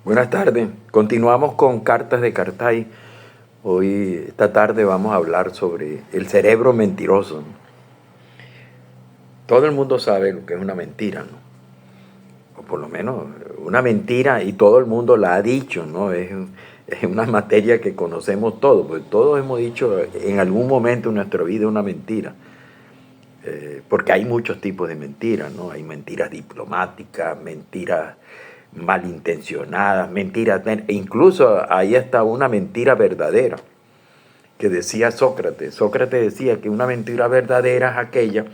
Buenas tardes. Continuamos con Cartas de Cartay. Esta tarde vamos a hablar sobre el cerebro mentiroso. Todo el mundo sabe lo que es una mentira, ¿no? O por lo menos una mentira, y todo el mundo la ha dicho, ¿no? Es una materia que conocemos todos, porque todos hemos dicho en algún momento en nuestra vida una mentira. Porque hay muchos tipos de mentiras, ¿no? Hay mentiras diplomáticas, mentiras malintencionadas, mentiras, e incluso ahí está una mentira verdadera que decía Sócrates. Sócrates decía que una mentira verdadera es aquella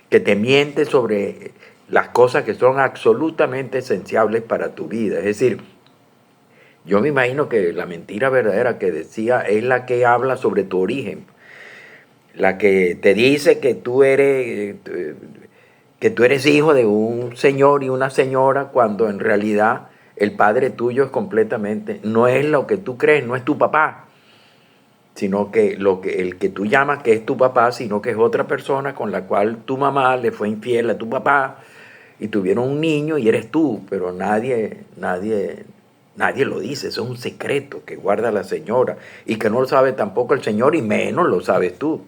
que te miente sobre las cosas que son absolutamente esenciales para tu vida. Es decir, yo me imagino que la mentira verdadera que decía es la que habla sobre tu origen, la que te dice que tú eres hijo de un señor y una señora, cuando en realidad el padre tuyo es completamente, no es lo que tú crees, no es tu papá, sino que el que tú llamas que es tu papá, sino que es otra persona con la cual tu mamá le fue infiel a tu papá y tuvieron un niño y eres tú, pero nadie lo dice. Eso es un secreto que guarda la señora y que no lo sabe tampoco el señor, y menos lo sabes tú.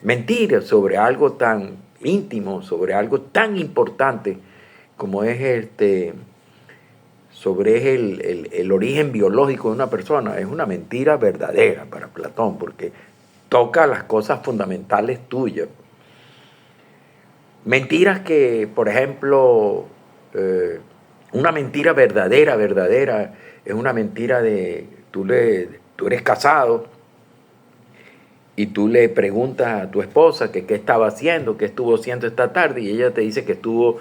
Mentir sobre algo tan íntimo, sobre algo tan importante como es sobre el origen biológico de una persona, es una mentira verdadera para Platón, porque toca las cosas fundamentales tuyas. Mentiras que, por ejemplo, una mentira verdadera, es una mentira de, tú eres casado y tú le preguntas a tu esposa que qué estaba haciendo, qué estuvo haciendo esta tarde, y ella te dice que estuvo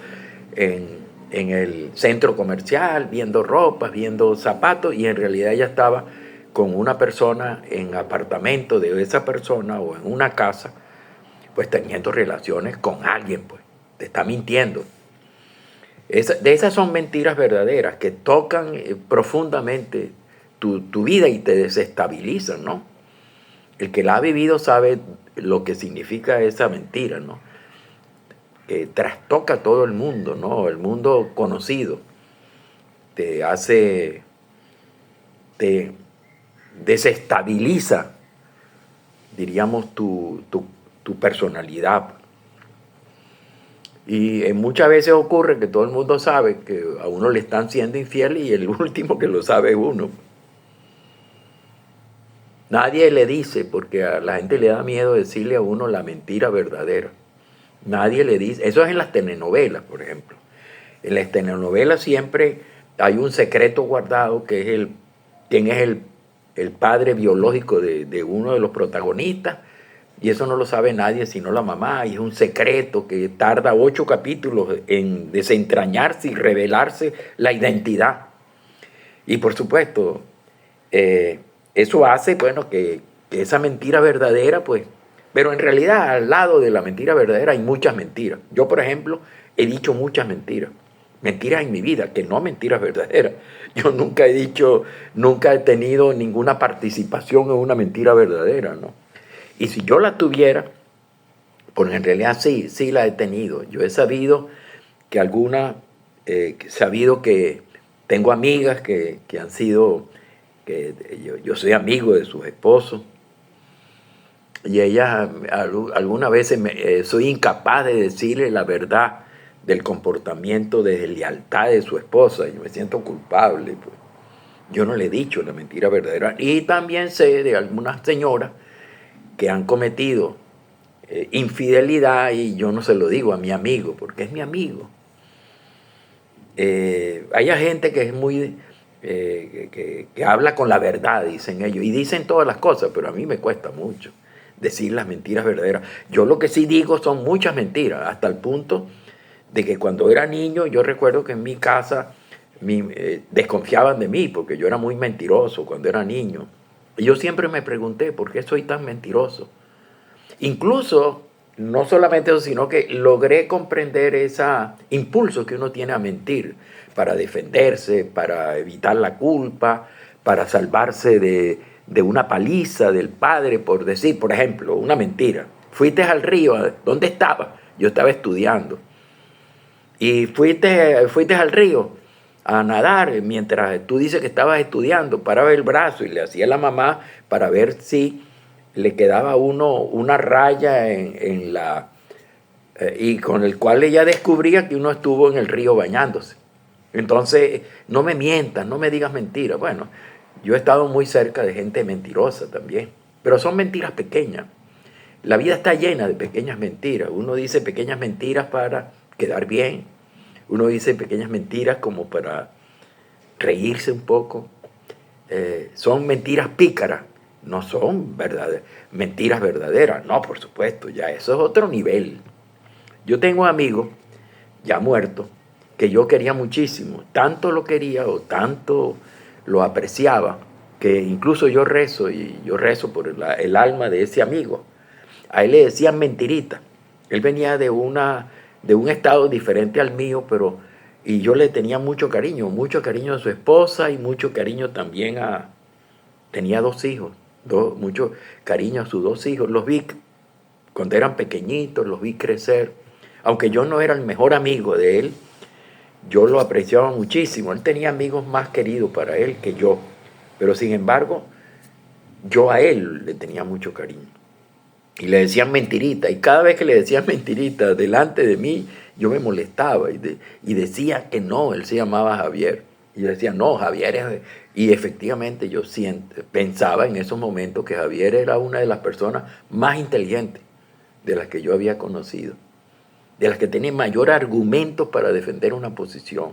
en el centro comercial viendo ropas, viendo zapatos, y en realidad ella estaba con una persona en apartamento de esa persona o en una casa, pues teniendo relaciones con alguien, pues te está mintiendo. De esas son mentiras verdaderas que tocan profundamente tu vida y te desestabilizan, ¿no? El que la ha vivido sabe lo que significa esa mentira, ¿no? Trastoca todo el mundo, ¿no? El mundo conocido. Te desestabiliza, diríamos, tu personalidad. Y muchas veces ocurre que todo el mundo sabe que a uno le están siendo infiel y el último que lo sabe es uno. Nadie le dice, porque a la gente le da miedo decirle a uno la mentira verdadera. Nadie le dice. Eso es en las telenovelas, por ejemplo. En las telenovelas siempre hay un secreto guardado, que es quién es el padre biológico de uno de los protagonistas, y eso no lo sabe nadie sino la mamá, y es un secreto que tarda 8 capítulos en desentrañarse y revelarse la identidad. Y por supuesto, eso hace, bueno, que esa mentira verdadera, pues, pero en realidad al lado de la mentira verdadera hay muchas mentiras. Yo, por ejemplo, he dicho muchas mentiras. Mentiras en mi vida, que no mentiras verdaderas. Yo nunca he dicho, nunca he tenido ninguna participación en una mentira verdadera, ¿no? Y si yo la tuviera, pues en realidad sí la he tenido. Yo he sabido que sabido que tengo amigas que han sido, que yo soy amigo de sus esposos, y ellas algunas veces soy incapaz de decirle la verdad del comportamiento de lealtad de su esposa. Yo me siento culpable, pues. Yo no le he dicho la mentira verdadera. Y también sé de algunas señoras que han cometido infidelidad, y yo no se lo digo a mi amigo, porque es mi amigo. Hay gente que es muy... que habla con la verdad, dicen ellos, y dicen todas las cosas, pero a mí me cuesta mucho decir las mentiras verdaderas. Yo lo que sí digo son muchas mentiras, hasta el punto de que cuando era niño, yo recuerdo que en mi casa desconfiaban de mí, porque yo era muy mentiroso cuando era niño. Y yo siempre me pregunté, ¿por qué soy tan mentiroso? Incluso, no solamente eso, sino que logré comprender ese impulso que uno tiene a mentir para defenderse, para evitar la culpa, para salvarse de una paliza del padre, por decir, por ejemplo, una mentira. Fuiste al río, ¿dónde estaba? Yo estaba estudiando. Y fuiste al río. a nadar mientras tú dices que estabas estudiando, paraba el brazo y le hacía a la mamá para ver si le quedaba a uno una raya en la... y con el cual ella descubría que uno estuvo en el río bañándose. Entonces, no me mientas, no me digas mentiras. Bueno, yo he estado muy cerca de gente mentirosa también, pero son mentiras pequeñas. La vida está llena de pequeñas mentiras. Uno dice pequeñas mentiras para quedar bien. Uno dice pequeñas mentiras como para reírse un poco. Son mentiras pícaras, no son mentiras verdaderas. No, por supuesto, ya eso es otro nivel. Yo tengo amigos ya muertos que yo quería muchísimo. Tanto lo quería o tanto lo apreciaba que incluso yo rezo por el alma de ese amigo. A él le decían mentirita. Él venía de un estado diferente al mío, y yo le tenía mucho cariño a su esposa y mucho cariño también tenía 2 hijos, mucho cariño a sus 2 hijos. Los vi cuando eran pequeñitos, los vi crecer. Aunque yo no era el mejor amigo de él, yo lo apreciaba muchísimo. Él tenía amigos más queridos para él que yo, pero sin embargo, yo a él le tenía mucho cariño. Y le decían mentirita, y cada vez que le decían mentirita delante de mí, yo me molestaba y decía que no, él se llamaba Javier. Y yo decía, no, Javier es... Y efectivamente yo pensaba en esos momentos que Javier era una de las personas más inteligentes de las que yo había conocido, de las que tenía mayor argumento para defender una posición.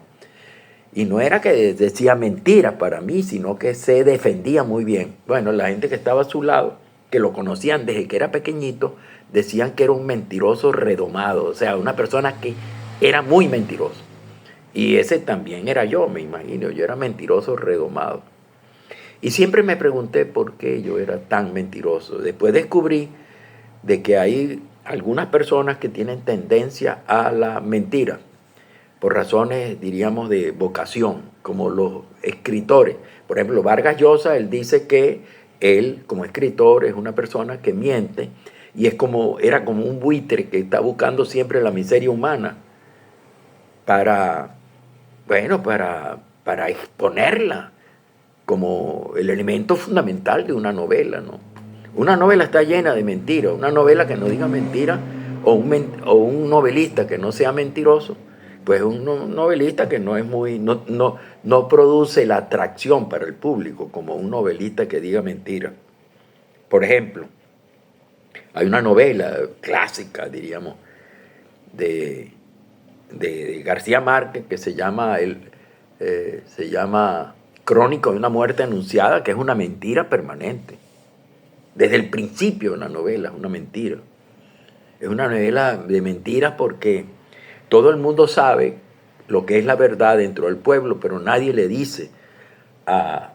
Y no era que decía mentiras para mí, sino que se defendía muy bien. Bueno, la gente que estaba a su lado, que lo conocían desde que era pequeñito, decían que era un mentiroso redomado, o sea, una persona que era muy mentiroso. Y ese también era yo, me imagino, yo era mentiroso redomado. Y siempre me pregunté por qué yo era tan mentiroso. Después descubrí de que hay algunas personas que tienen tendencia a la mentira, por razones, diríamos, de vocación, como los escritores. Por ejemplo, Vargas Llosa, él dice que él, como escritor, es una persona que miente y era como un buitre que está buscando siempre la miseria humana para, bueno, para exponerla como el elemento fundamental de una novela, ¿no? Una novela está llena de mentiras. Una novela que no diga mentira o un novelista que no sea mentiroso, pues un novelista que no produce la atracción para el público como un novelista que diga mentira. Por ejemplo, hay una novela clásica, diríamos, de García Márquez que se llama Crónica de una muerte anunciada, que es una mentira permanente. Desde el principio de la novela es una mentira. Es una novela de mentiras porque todo el mundo sabe lo que es la verdad dentro del pueblo, pero nadie le dice al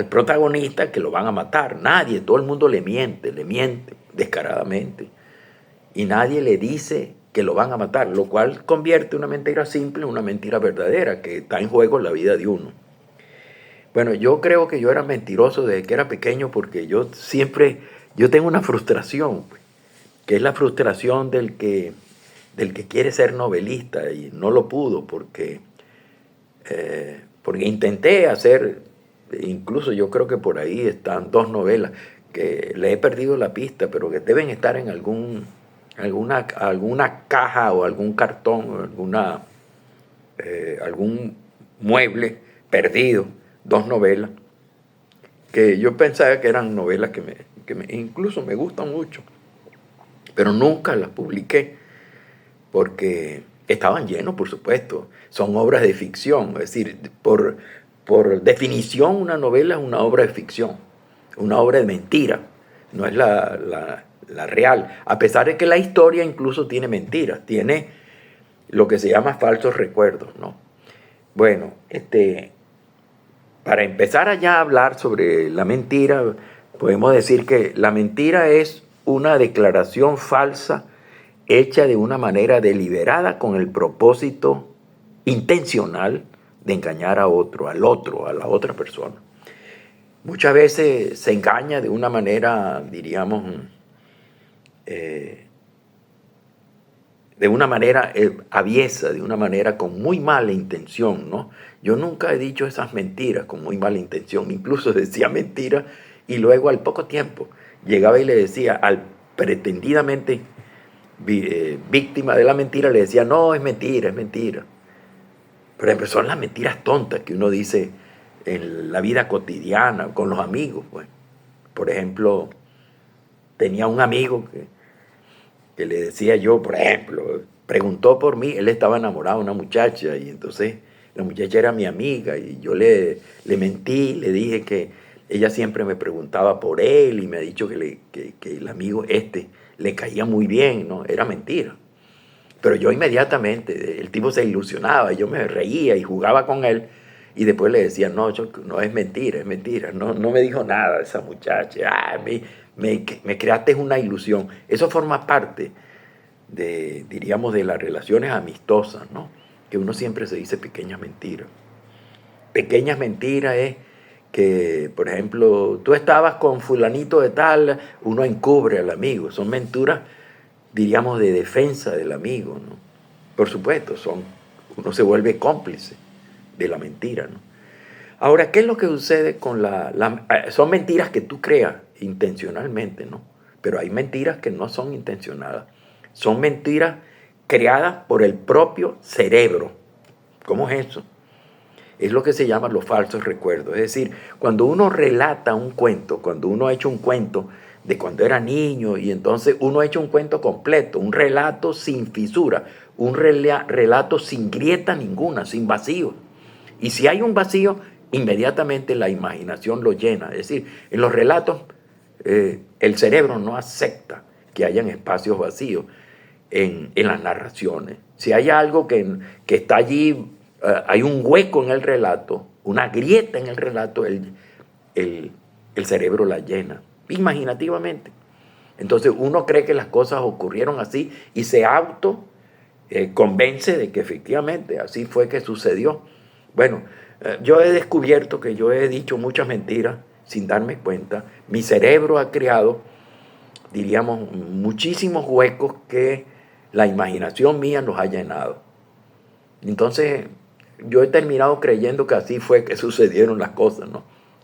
protagonista que lo van a matar. Nadie, todo el mundo le miente descaradamente. Y nadie le dice que lo van a matar, lo cual convierte una mentira simple en una mentira verdadera, que está en juego la vida de uno. Bueno, yo creo que yo era mentiroso desde que era pequeño porque yo tengo una frustración, pues, que es la frustración del que quiere ser novelista y no lo pudo porque intenté hacer, incluso yo creo que por ahí están 2 novelas que le he perdido la pista, pero que deben estar en alguna caja o algún cartón o algún mueble perdido. 2 novelas que yo pensaba que eran novelas que incluso me gustan mucho, pero nunca las publiqué porque estaban llenos, por supuesto. Son obras de ficción, es decir, por definición una novela es una obra de ficción, una obra de mentira, no es la real, a pesar de que la historia incluso tiene mentiras, tiene lo que se llama falsos recuerdos, ¿no? Bueno, para empezar allá a hablar sobre la mentira, podemos decir que la mentira es una declaración falsa hecha de una manera deliberada con el propósito intencional de engañar a otro, a la otra persona. Muchas veces se engaña de una manera, diríamos, de de una manera aviesa, de una manera con muy mala intención, ¿no? Yo nunca he dicho esas mentiras con muy mala intención, incluso decía mentiras y luego al poco tiempo llegaba y le decía al pretendidamente víctima de la mentira, le decía, no, es mentira, es mentira. Por ejemplo, son las mentiras tontas que uno dice en la vida cotidiana, con los amigos. Pues. Por ejemplo, tenía un amigo que le decía yo, por ejemplo, preguntó por mí, él estaba enamorado de una muchacha y entonces la muchacha era mi amiga y yo le mentí, le dije que ella siempre me preguntaba por él y me ha dicho que el amigo le caía muy bien, ¿no? Era mentira. Pero yo inmediatamente, el tipo se ilusionaba, yo me reía y jugaba con él y después le decía, no, no es mentira, no me dijo nada esa muchacha, me creaste una ilusión. Eso forma parte diríamos, de las relaciones amistosas, ¿no? Que uno siempre se dice pequeñas mentiras. Pequeñas mentiras es que, por ejemplo, tú estabas con fulanito de tal, uno encubre al amigo. Son mentiras, diríamos, de defensa del amigo, ¿no? Por supuesto, uno se vuelve cómplice de la mentira, ¿no? Ahora, ¿qué es lo que sucede con son mentiras que tú creas intencionalmente, ¿no? Pero hay mentiras que no son intencionadas. Son mentiras creadas por el propio cerebro. ¿Cómo es eso? Es lo que se llama los falsos recuerdos. Es decir, cuando uno relata un cuento, cuando uno ha hecho un cuento de cuando era niño y entonces uno ha hecho un cuento completo, un relato sin fisura, un relato sin grieta ninguna, sin vacío. Y si hay un vacío, inmediatamente la imaginación lo llena. Es decir, en los relatos el cerebro no acepta que hayan espacios vacíos en las narraciones. Si hay algo que está allí, hay un hueco en el relato, una grieta en el relato, el cerebro la llena imaginativamente. Entonces uno cree que las cosas ocurrieron así y se convence de que efectivamente así fue que sucedió. Bueno, yo he descubierto que yo he dicho muchas mentiras sin darme cuenta. Mi cerebro ha creado, diríamos, muchísimos huecos que la imaginación mía nos ha llenado. Entonces, yo he terminado creyendo que así fue que sucedieron las cosas, ¿no?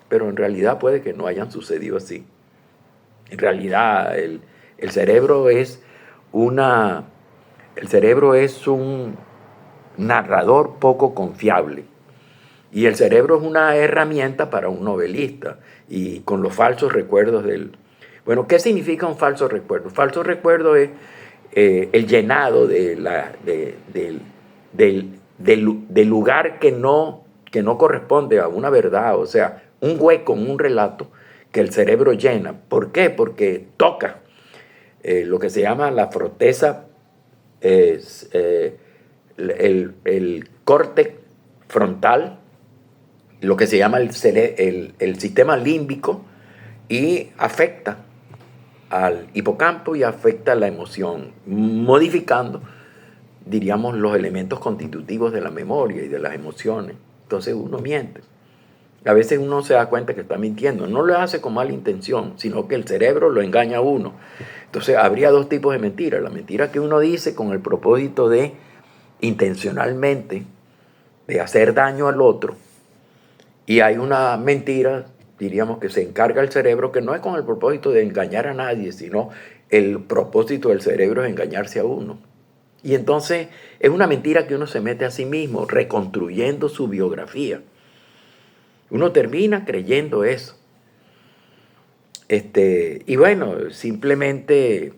Pero en realidad puede que no hayan sucedido así. En realidad, el cerebro es un narrador poco confiable. Y el cerebro es una herramienta para un novelista. Y con los falsos recuerdos Bueno, ¿qué significa un falso recuerdo? Falso recuerdo es el llenado del lugar que no corresponde a una verdad, o sea, un hueco en un relato que el cerebro llena. ¿Por qué? Porque toca lo que se llama la corteza, el córtex frontal, lo que se llama el sistema límbico, y afecta al hipocampo y afecta la emoción, modificando, diríamos, los elementos constitutivos de la memoria y de las emociones. Entonces uno miente. A veces uno se da cuenta que está mintiendo. No lo hace con mala intención, sino que el cerebro lo engaña a uno. Entonces habría dos tipos de mentiras. La mentira que uno dice con el propósito de intencionalmente de hacer daño al otro. Y hay una mentira, diríamos, que se encarga el cerebro, que no es con el propósito de engañar a nadie, sino el propósito del cerebro es engañarse a uno. Y entonces es una mentira que uno se mete a sí mismo, reconstruyendo su biografía. Uno termina creyendo eso. Y bueno, simplemente,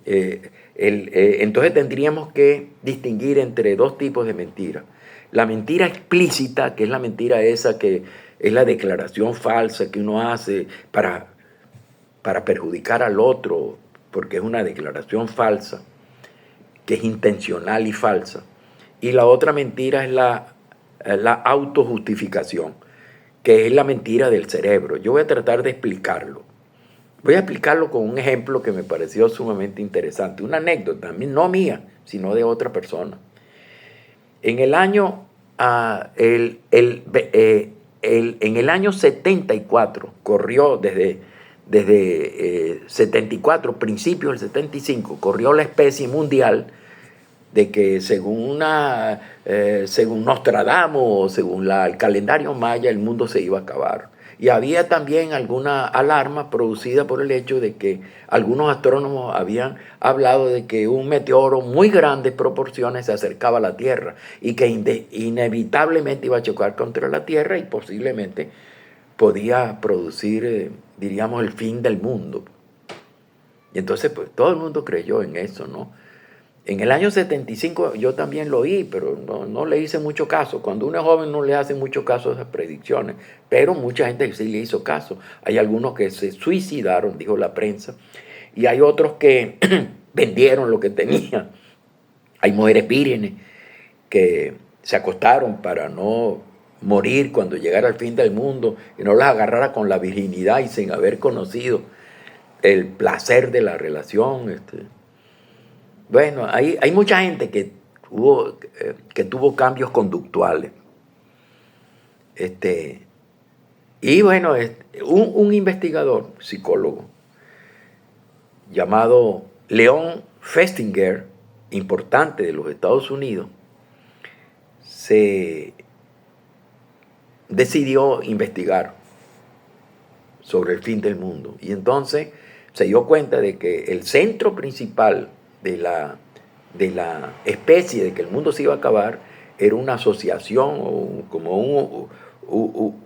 entonces tendríamos que distinguir entre dos tipos de mentiras. La mentira explícita, que es la mentira esa que es la declaración falsa que uno hace para perjudicar al otro, porque es una declaración falsa, que es intencional y falsa. Y la otra mentira es la autojustificación, que es la mentira del cerebro. Yo voy a tratar de explicarlo. Voy a explicarlo con un ejemplo que me pareció sumamente interesante, una anécdota, no mía, sino de otra persona. En el año, en el año 74, corrió desde 74, principios del 75, corrió la especie mundial de que según Nostradamus, según el calendario maya, el mundo se iba a acabar. Y había también alguna alarma producida por el hecho de que algunos astrónomos habían hablado de que un meteoro muy grande de proporciones se acercaba a la Tierra y que inevitablemente iba a chocar contra la Tierra y posiblemente podía producir, diríamos, el fin del mundo. Y entonces, pues, todo el mundo creyó en eso, ¿no? En el año 75 yo también lo oí, pero no le hice mucho caso. Cuando uno es joven no le hace mucho caso a esas predicciones, pero mucha gente sí le hizo caso. Hay algunos que se suicidaron, dijo la prensa, y hay otros que vendieron lo que tenían. Hay mujeres vírgenes que se acostaron para no morir cuando llegara el fin del mundo y no las agarrara con la virginidad y sin haber conocido el placer de la relación. Bueno, hay mucha gente que tuvo cambios conductuales. Y bueno, un investigador, psicólogo, llamado Leon Festinger, importante de los Estados Unidos, se decidió investigar sobre el fin del mundo. Y entonces se dio cuenta de que el centro principal de la especie de que el mundo se iba a acabar era una asociación o como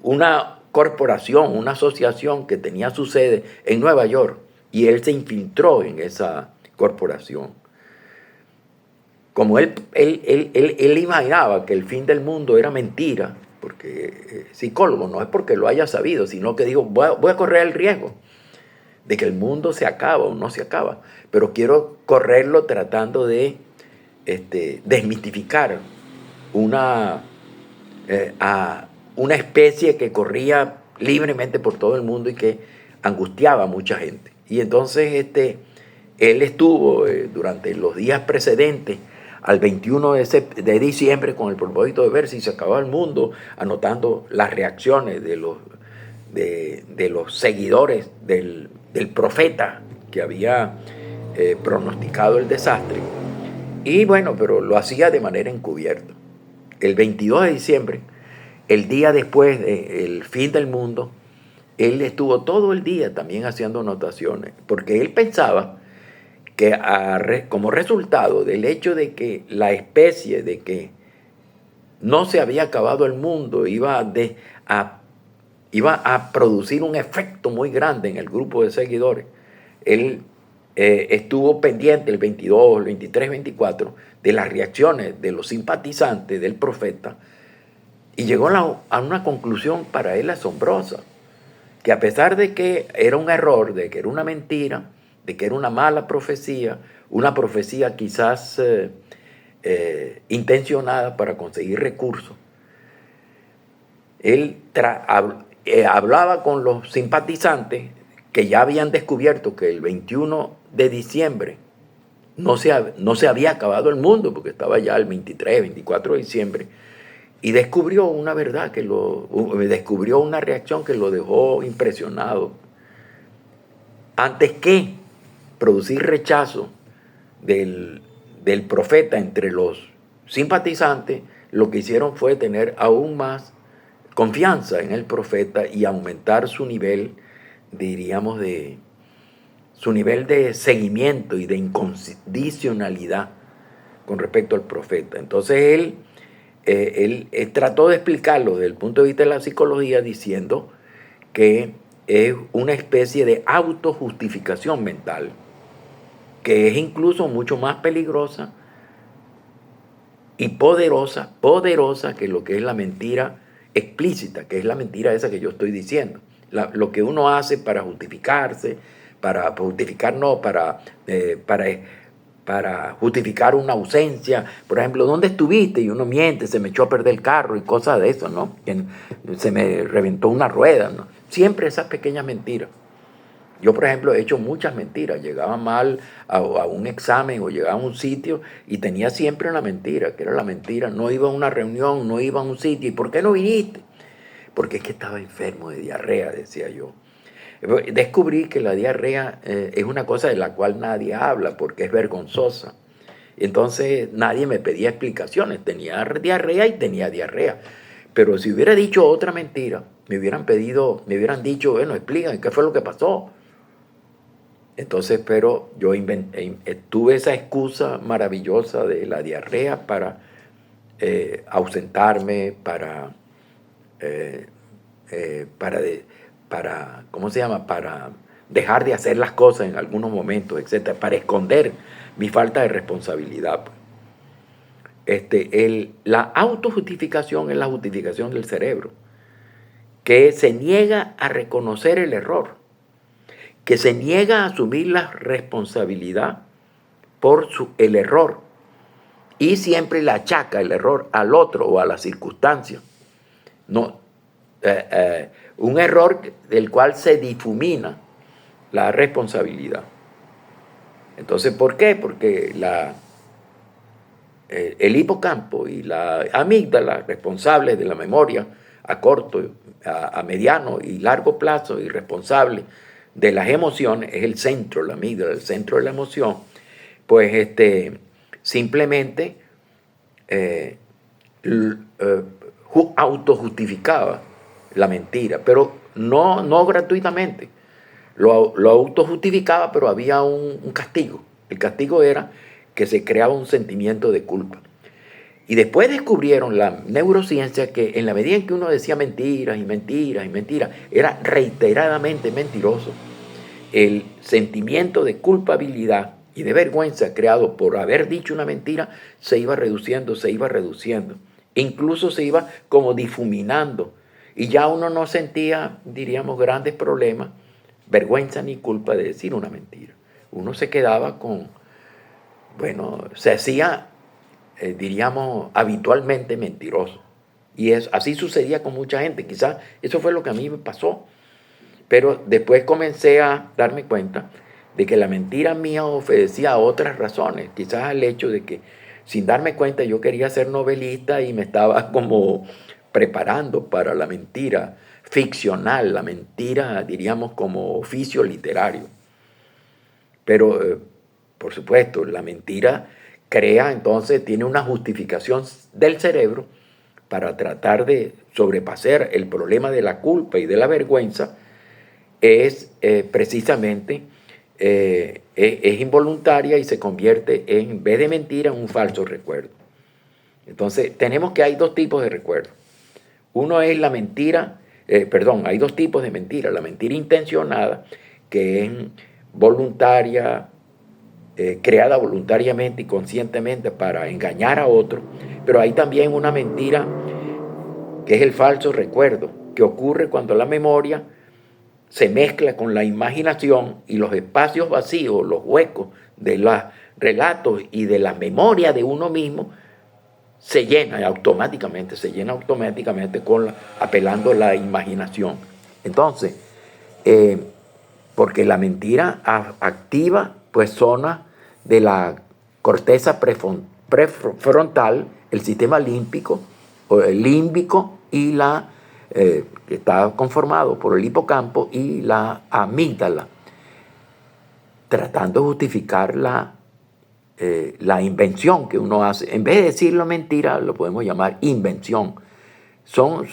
una corporación, una asociación que tenía su sede en Nueva York, y él se infiltró en esa corporación. Como él imaginaba que el fin del mundo era mentira, porque psicólogo no es porque lo haya sabido, sino que dijo, voy a correr el riesgo de que el mundo se acaba o no se acaba, pero quiero correrlo tratando de desmitificar a una especie que corría libremente por todo el mundo y que angustiaba a mucha gente. Y entonces él estuvo durante los días precedentes al 21 de diciembre con el propósito de ver si se acababa el mundo, anotando las reacciones de los seguidores del profeta que había pronosticado el desastre. Y bueno, pero lo hacía de manera encubierta. El 22 de diciembre, el día después del fin del mundo, él estuvo todo el día también haciendo anotaciones, porque él pensaba que como resultado del hecho de que la especie, de que no se había acabado el mundo, iba a producir un efecto muy grande en el grupo de seguidores. Él estuvo pendiente el 22, el 23, 24 de las reacciones de los simpatizantes del profeta y llegó a una conclusión para él asombrosa, que a pesar de que era un error, de que era una mentira, de que era una mala profecía, una profecía quizás intencionada para conseguir recursos, él hablaba con los simpatizantes que ya habían descubierto que el 21 de diciembre no se había acabado el mundo, porque estaba ya el 23, 24 de diciembre, y descubrió una verdad, descubrió una reacción que lo dejó impresionado. Antes que producir rechazo del profeta entre los simpatizantes, lo que hicieron fue tener aún más confianza en el profeta y aumentar su nivel, diríamos, su nivel de seguimiento y de incondicionalidad con respecto al profeta. Entonces él trató de explicarlo desde el punto de vista de la psicología diciendo que es una especie de autojustificación mental, que es incluso mucho más peligrosa y poderosa que lo que es la mentira explícita, que es la mentira esa que yo estoy diciendo. Lo que uno hace para justificarse, para justificar una ausencia. Por ejemplo, ¿dónde estuviste? Y uno miente, se me echó a perder el carro y cosas de eso, ¿no? Se me reventó una rueda, ¿no? Siempre esas pequeñas mentiras. Yo, por ejemplo, he hecho muchas mentiras. Llegaba mal a un examen o llegaba a un sitio y tenía siempre una mentira, que era la mentira. No iba a una reunión, no iba a un sitio. ¿Y por qué no viniste? Porque es que estaba enfermo de diarrea, decía yo. Descubrí que la diarrea es una cosa de la cual nadie habla porque es vergonzosa. Entonces nadie me pedía explicaciones. Tenía diarrea y tenía diarrea. Pero si hubiera dicho otra mentira, me hubieran dicho, bueno, explícame qué fue lo que pasó. Entonces, pero yo tuve esa excusa maravillosa de la diarrea para ausentarme, ¿cómo se llama? Para dejar de hacer las cosas en algunos momentos, etcétera, para esconder mi falta de responsabilidad. La autojustificación es la justificación del cerebro, que se niega a reconocer el error, que se niega a asumir la responsabilidad por el error y siempre le achaca el error al otro o a la circunstancia. No, un error del cual se difumina la responsabilidad. Entonces, ¿por qué? Porque el hipocampo y la amígdala, responsables de la memoria a corto, a mediano y largo plazo, y responsable de las emociones, es el centro, la amígdala, el centro de la emoción, pues simplemente autojustificaba la mentira, pero no gratuitamente. Lo autojustificaba, pero había un castigo. El castigo era que se creaba un sentimiento de culpa. Y después descubrieron la neurociencia que en la medida en que uno decía mentiras y mentiras y mentiras, era reiteradamente mentiroso, el sentimiento de culpabilidad y de vergüenza creado por haber dicho una mentira se iba reduciendo, se iba reduciendo. Incluso se iba como difuminando. Y ya uno no sentía, diríamos, grandes problemas, vergüenza ni culpa de decir una mentira. Uno se quedaba se hacía, diríamos, habitualmente mentiroso. Y así sucedía con mucha gente. Quizás eso fue lo que a mí me pasó. Pero después comencé a darme cuenta de que la mentira mía obedecía a otras razones. Quizás al hecho de que, sin darme cuenta, yo quería ser novelista y me estaba como preparando para la mentira ficcional, la mentira, diríamos, como oficio literario. Pero, por supuesto, la mentira tiene una justificación del cerebro para tratar de sobrepasar el problema de la culpa y de la vergüenza. Es precisamente, es involuntaria y se convierte en vez de mentira, en un falso recuerdo. Entonces, hay dos tipos de recuerdos. Uno es la mentira, hay dos tipos de mentira. La mentira intencionada, que es voluntaria, creada voluntariamente y conscientemente para engañar a otro. Pero hay también una mentira que es el falso recuerdo, que ocurre cuando la memoria se mezcla con la imaginación y los espacios vacíos, los huecos de los relatos y de la memoria de uno mismo se llena automáticamente apelando a la imaginación. Entonces, porque la mentira activa pues zonas de la corteza prefrontal, el sistema límbico y que está conformado por el hipocampo y la amígdala, tratando de justificar la invención que uno hace. En vez de decirlo mentira, lo podemos llamar invención. Son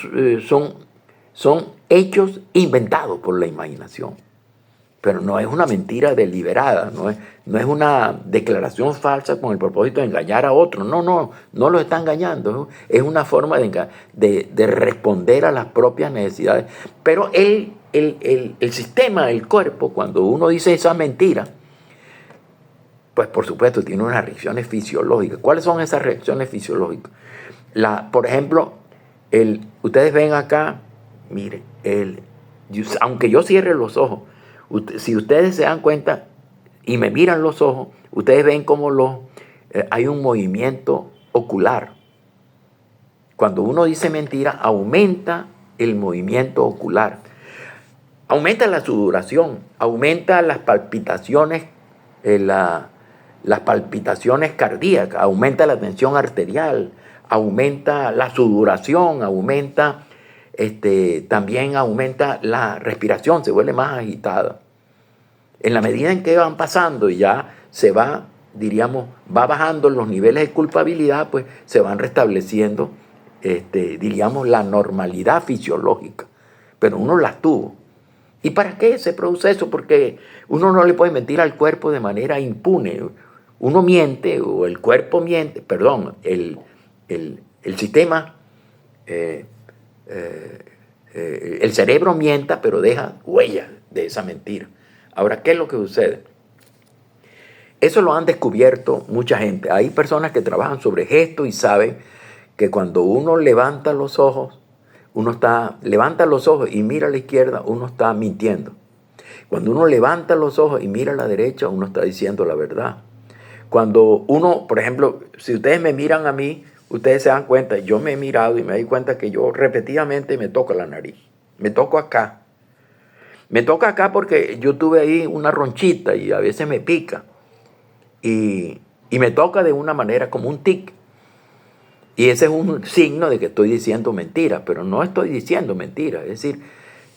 hechos inventados por la imaginación. Pero no es una mentira deliberada, no es una declaración falsa con el propósito de engañar a otro. No lo está engañando. Es una forma de responder a las propias necesidades. Pero el sistema, el cuerpo, cuando uno dice esa mentira, pues por supuesto tiene unas reacciones fisiológicas. ¿Cuáles son esas reacciones fisiológicas? Por ejemplo, ustedes ven acá, miren, aunque yo cierre los ojos, si ustedes se dan cuenta y me miran los ojos, ustedes ven cómo hay un movimiento ocular. Cuando uno dice mentira, aumenta el movimiento ocular. Aumenta la sudoración, aumenta las palpitaciones, las palpitaciones cardíacas, aumenta la tensión arterial, aumenta la sudoración, también aumenta la respiración, se vuelve más agitada. En la medida en que van pasando y ya se va diríamos, va bajando los niveles de culpabilidad, pues se van restableciendo, diríamos, la normalidad fisiológica. Pero uno las tuvo. ¿Y para qué se produce eso? Porque uno no le puede mentir al cuerpo de manera impune. Uno miente, o el cuerpo miente, perdón, el sistema, el cerebro mienta, pero deja huellas de esa mentira. Ahora, ¿qué es lo que sucede? Eso lo han descubierto mucha gente. Hay personas que trabajan sobre esto y saben que cuando uno levanta los ojos, levanta los ojos y mira a la izquierda, uno está mintiendo. Cuando uno levanta los ojos y mira a la derecha, uno está diciendo la verdad. Cuando uno, por ejemplo, si ustedes me miran a mí, ustedes se dan cuenta, yo me he mirado y me doy cuenta que yo repetidamente me toco la nariz. Me toco acá. Me toca acá porque yo tuve ahí una ronchita y a veces me pica. Y me toca de una manera como un tic. Y ese es un signo de que estoy diciendo mentira, pero no estoy diciendo mentira. Es decir,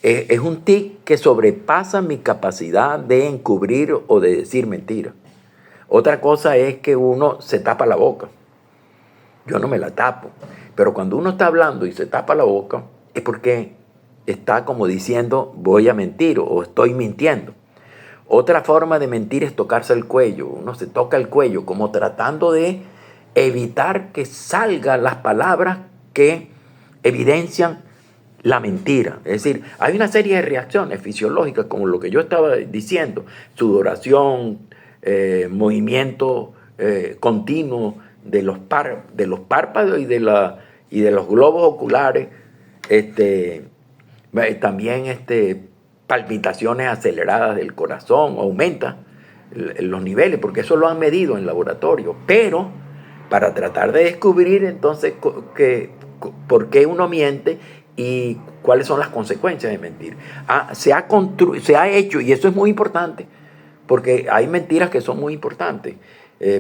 es un tic que sobrepasa mi capacidad de encubrir o de decir mentira. Otra cosa es que uno se tapa la boca. Yo no me la tapo. Pero cuando uno está hablando y se tapa la boca, es porque está como diciendo voy a mentir o estoy mintiendo. Otra forma de mentir es tocarse el cuello. Uno se toca el cuello como tratando de evitar que salgan las palabras que evidencian la mentira. Es decir, hay una serie de reacciones fisiológicas como lo que yo estaba diciendo, sudoración, movimiento continuo de los párpados y de los globos oculares, también palpitaciones aceleradas del corazón, aumenta los niveles, porque eso lo han medido en laboratorio, pero para tratar de descubrir entonces por qué uno miente y cuáles son las consecuencias de mentir. Se ha hecho, y eso es muy importante, porque hay mentiras que son muy importantes.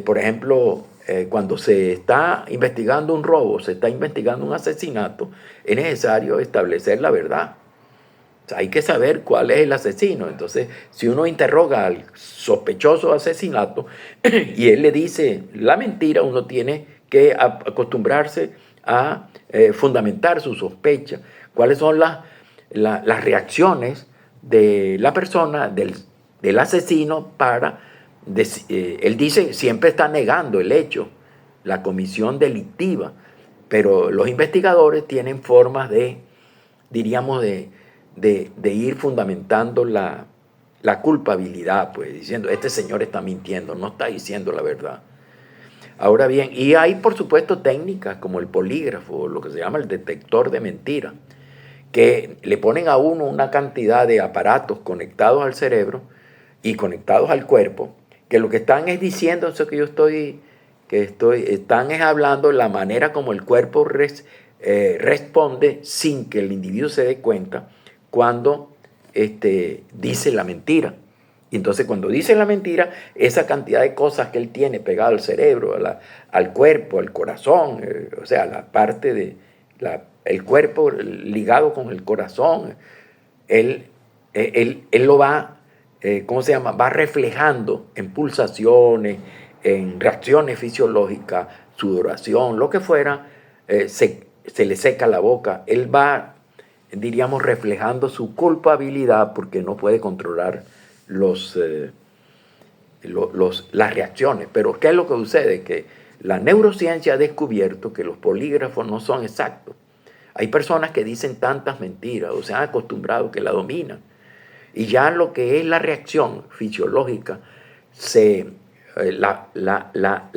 Por ejemplo, cuando se está investigando un robo, se está investigando un asesinato, es necesario establecer la verdad. O sea, hay que saber cuál es el asesino. Entonces, si uno interroga al sospechoso de asesinato y él le dice la mentira, uno tiene que acostumbrarse a fundamentar su sospecha. ¿Cuáles son las reacciones de la persona, del asesino para... él dice, siempre está negando el hecho, la comisión delictiva, pero los investigadores tienen formas de, diríamos, de ir fundamentando la culpabilidad, pues diciendo, este señor está mintiendo, no está diciendo la verdad. Ahora bien, y hay por supuesto técnicas como el polígrafo, lo que se llama el detector de mentiras, que le ponen a uno una cantidad de aparatos conectados al cerebro y conectados al cuerpo, que lo que están es diciendo, eso que yo están es hablando la manera como el cuerpo responde sin que el individuo se dé cuenta cuando dice la mentira. Y entonces cuando dice la mentira, esa cantidad de cosas que él tiene pegado al cerebro, al cuerpo, al corazón, o sea, la parte de el cuerpo ligado con el corazón, él lo va, ¿cómo se llama? Va reflejando en pulsaciones, en reacciones fisiológicas, sudoración, lo que fuera, se le seca la boca. Él va, diríamos, reflejando su culpabilidad porque no puede controlar las reacciones. Pero ¿qué es lo que sucede? Que la neurociencia ha descubierto que los polígrafos no son exactos. Hay personas que dicen tantas mentiras o se han acostumbrado que la dominan. Y ya lo que es la reacción fisiológica, la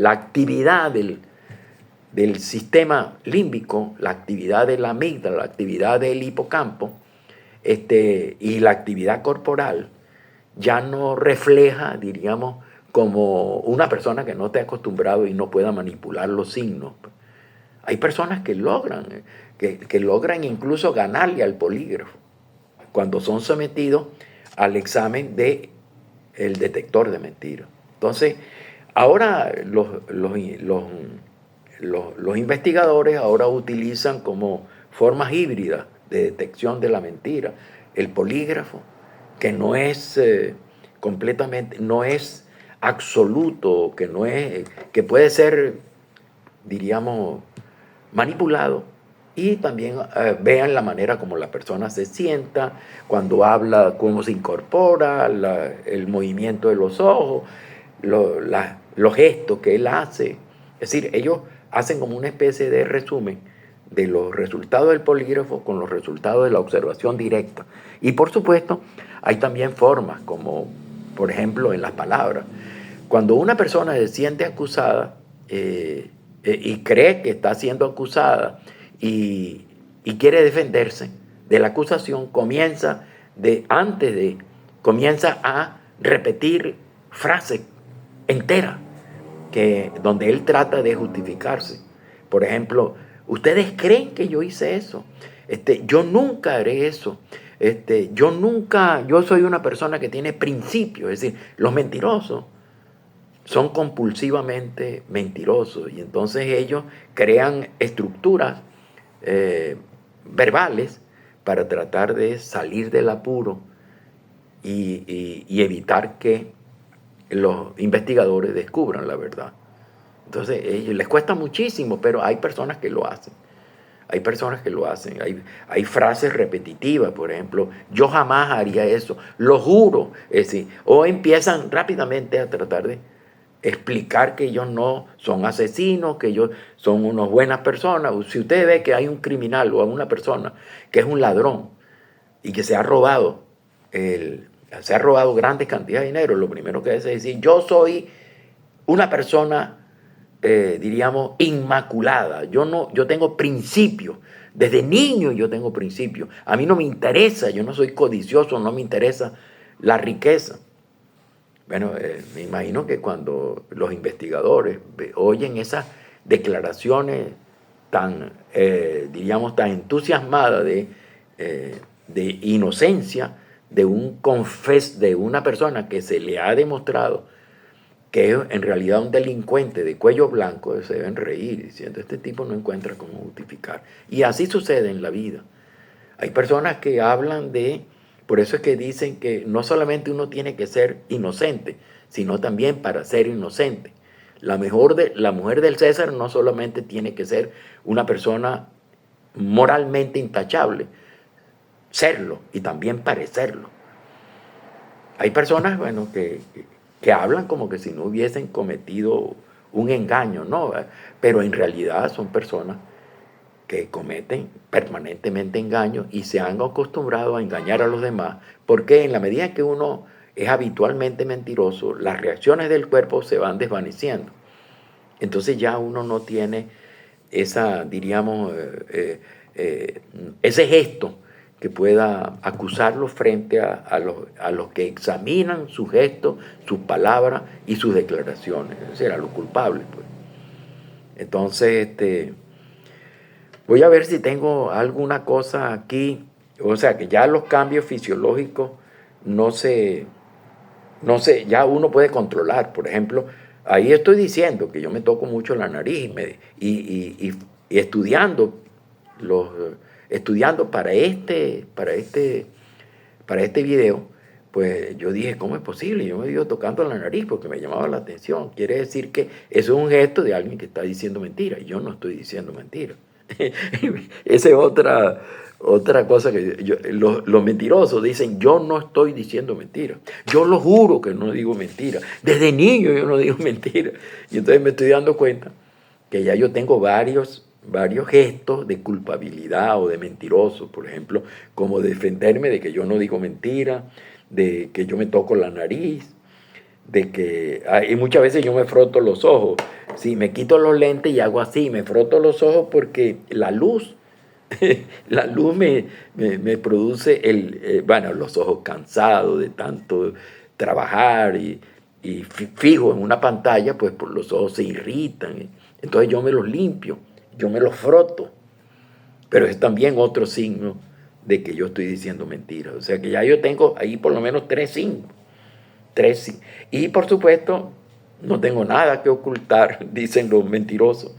actividad del sistema límbico, la actividad de la amígdala, la actividad del hipocampo y la actividad corporal, ya no refleja, diríamos, como una persona que no esté acostumbrado y no pueda manipular los signos. Hay personas que logran incluso ganarle al polígrafo cuando son sometidos al examen del detector de mentiras. Entonces, ahora los investigadores ahora utilizan como formas híbridas de detección de la mentira el polígrafo, que no es completamente, no es absoluto, que no es, que puede ser, diríamos, manipulado. Y también vean la manera como la persona se sienta, cuando habla, cómo se incorpora, el movimiento de los ojos, los gestos que él hace. Es decir, ellos hacen como una especie de resumen de los resultados del polígrafo con los resultados de la observación directa. Y por supuesto, hay también formas, como por ejemplo en las palabras. Cuando una persona se siente acusada y cree que está siendo acusada y quiere defenderse de la acusación, comienza a repetir frases enteras donde él trata de justificarse. Por ejemplo, ¿ustedes creen que yo hice eso? Yo nunca haré eso. Yo soy una persona que tiene principios. Es decir, los mentirosos son compulsivamente mentirosos y entonces ellos crean estructuras verbales para tratar de salir del apuro y evitar que los investigadores descubran la verdad. Entonces, ellos les cuesta muchísimo, pero hay personas que lo hacen. Hay personas que lo hacen. Hay frases repetitivas, por ejemplo, yo jamás haría eso, lo juro. Es decir, o empiezan rápidamente a tratar de explicar que ellos no son asesinos, que ellos son unas buenas personas. Si usted ve que hay un criminal o una persona que es un ladrón y que se ha robado grandes cantidades de dinero, lo primero que hace es decir, yo soy una persona, diríamos, inmaculada. Yo tengo principios. Desde niño yo tengo principios. A mí no me interesa, yo no soy codicioso, no me interesa la riqueza. Bueno, me imagino que cuando los investigadores oyen esas declaraciones tan, diríamos, tan entusiasmadas de inocencia de una persona que se le ha demostrado que es en realidad un delincuente de cuello blanco, se deben reír diciendo, este tipo no encuentra cómo justificar. Y así sucede en la vida. Hay personas que hablan por eso es que dicen que no solamente uno tiene que ser inocente, sino también para ser inocente. La mujer del César no solamente tiene que ser una persona moralmente intachable, serlo y también parecerlo. Hay personas, bueno, que hablan como que si no hubiesen cometido un engaño, ¿no? Pero en realidad son personas que cometen permanentemente engaños y se han acostumbrado a engañar a los demás, porque en la medida que uno es habitualmente mentiroso, las reacciones del cuerpo se van desvaneciendo. Entonces ya uno no tiene diríamos, ese gesto que pueda acusarlo frente a los que examinan sus gestos, sus palabras y sus declaraciones. Ese era lo culpable, pues. Entonces, voy a ver si tengo alguna cosa aquí. O sea, que ya los cambios fisiológicos ya uno puede controlar. Por ejemplo, ahí estoy diciendo que yo me toco mucho la nariz y estudiando para este video, pues yo dije, ¿cómo es posible? Yo me iba tocando la nariz porque me llamaba la atención. Quiere decir que eso es un gesto de alguien que está diciendo mentira y yo no estoy diciendo mentira. Esa es otra cosa que los mentirosos dicen, yo no estoy diciendo mentira. Yo lo juro que no digo mentira. Desde niño yo no digo mentira. Y entonces me estoy dando cuenta que ya yo tengo varios gestos de culpabilidad o de mentiroso, por ejemplo, como defenderme de que yo no digo mentira, de que yo me toco la nariz, y muchas veces yo me froto los ojos. Sí, me quito los lentes y hago así, me froto los ojos porque la luz me produce los ojos cansados de tanto trabajar y fijo en una pantalla, pues por los ojos se irritan. Entonces yo me los limpio, yo me los froto. Pero es también otro signo de que yo estoy diciendo mentiras. O sea que ya yo tengo ahí por lo menos 3 signos. Y por supuesto, no tengo nada que ocultar, dicen los mentirosos.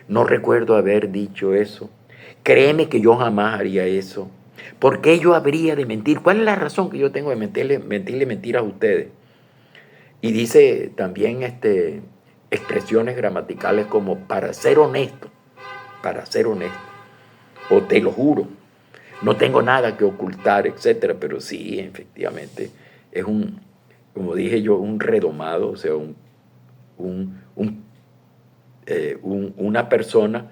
No recuerdo haber dicho eso. Créeme que yo jamás haría eso. ¿Por qué yo habría de mentir? ¿Cuál es la razón que yo tengo de mentirle mentiras a ustedes? Y dice también expresiones gramaticales como para ser honesto, o te lo juro, no tengo nada que ocultar, etcétera. Pero sí, efectivamente, es como dije yo, un redomado, o sea, una persona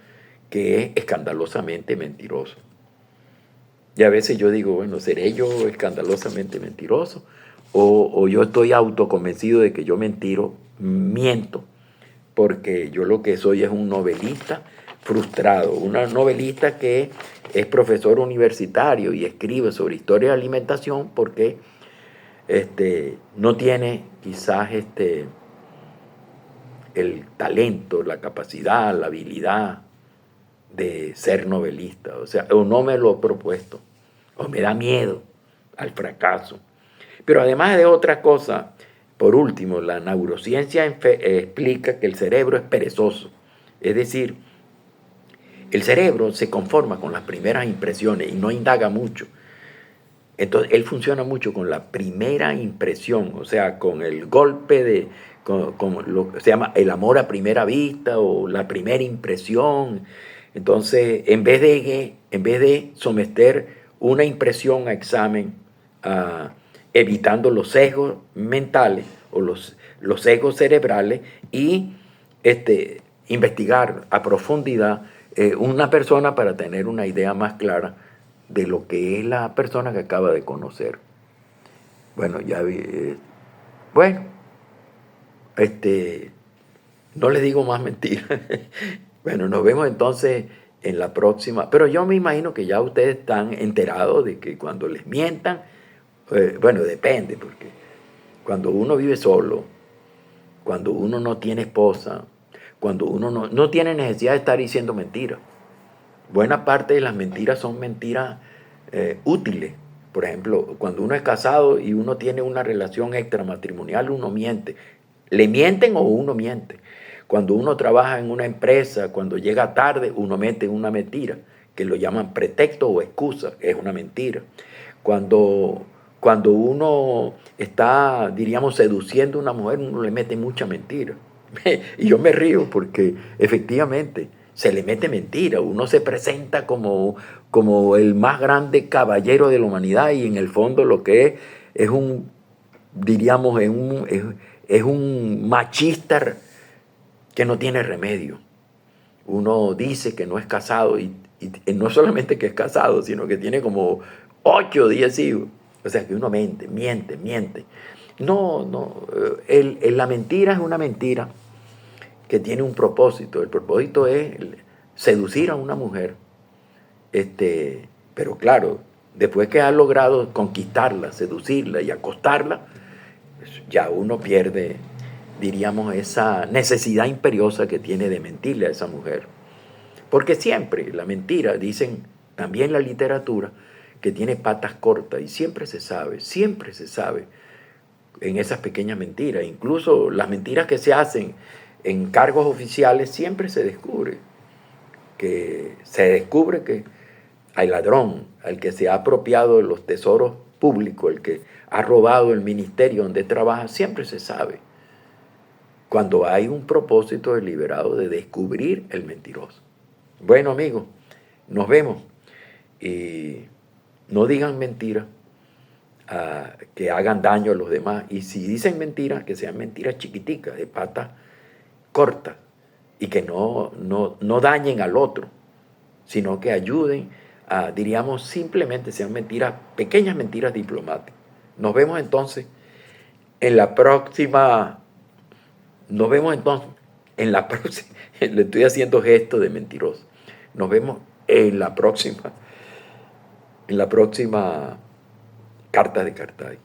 que es escandalosamente mentiroso. Y a veces yo digo, bueno, ¿seré yo escandalosamente mentiroso? O yo estoy autoconvencido de que yo miento, porque yo lo que soy es un novelista frustrado, una novelista que es profesor universitario y escribe sobre historia de alimentación porque no tiene quizás el talento, la capacidad, la habilidad de ser novelista. O sea, o no me lo he propuesto, o me da miedo al fracaso. Pero además de otra cosa, por último, la neurociencia explica que el cerebro es perezoso. Es decir, el cerebro se conforma con las primeras impresiones y no indaga mucho. Entonces, él funciona mucho con la primera impresión, o sea, con el golpe con lo que se llama el amor a primera vista o la primera impresión. Entonces, en vez de someter una impresión a examen, evitando los sesgos mentales o los sesgos cerebrales y investigar a profundidad una persona para tener una idea más clara de lo que es la persona que acaba de conocer. Bueno, ya vi. Bueno, no les digo más mentiras. Bueno, nos vemos entonces en la próxima. Pero yo me imagino que ya ustedes están enterados de que cuando les mientan, bueno, depende, porque cuando uno vive solo, cuando uno no tiene esposa, cuando uno no tiene necesidad de estar diciendo mentiras. Buena parte de las mentiras son mentiras útiles. Por ejemplo, cuando uno es casado y uno tiene una relación extramatrimonial, uno miente. ¿Le mienten o uno miente? Cuando uno trabaja en una empresa, cuando llega tarde, uno mete una mentira, que lo llaman pretexto o excusa, que es una mentira. Cuando uno está, diríamos, seduciendo a una mujer, uno le mete mucha mentira. Y yo me río porque efectivamente se le mete mentira. Uno se presenta como el más grande caballero de la humanidad y en el fondo lo que es un, diríamos, es un machista que no tiene remedio. Uno dice que no es casado y no solamente que es casado, sino que tiene como 8 o 10 hijos. O sea que uno miente. No, la mentira es una mentira que tiene un propósito. El propósito es seducir a una mujer. Pero claro, después que ha logrado conquistarla, seducirla y acostarla, ya uno pierde, diríamos, esa necesidad imperiosa que tiene de mentirle a esa mujer. Porque siempre la mentira, dicen también la literatura, que tiene patas cortas y siempre se sabe en esas pequeñas mentiras. Incluso las mentiras que se hacen en cargos oficiales siempre se descubre que al ladrón, al que se ha apropiado de los tesoros públicos, el que ha robado el ministerio donde trabaja, siempre se sabe cuando hay un propósito deliberado de descubrir el mentiroso. Bueno, amigos, nos vemos y no digan mentiras que hagan daño a los demás, y si dicen mentiras, que sean mentiras chiquiticas, de patas cortas, y que no dañen al otro, sino que ayuden diríamos, simplemente sean mentiras, pequeñas mentiras diplomáticas. Nos vemos entonces en la próxima. Le estoy haciendo gesto de mentiroso. Nos vemos en la próxima Carta de Cartay.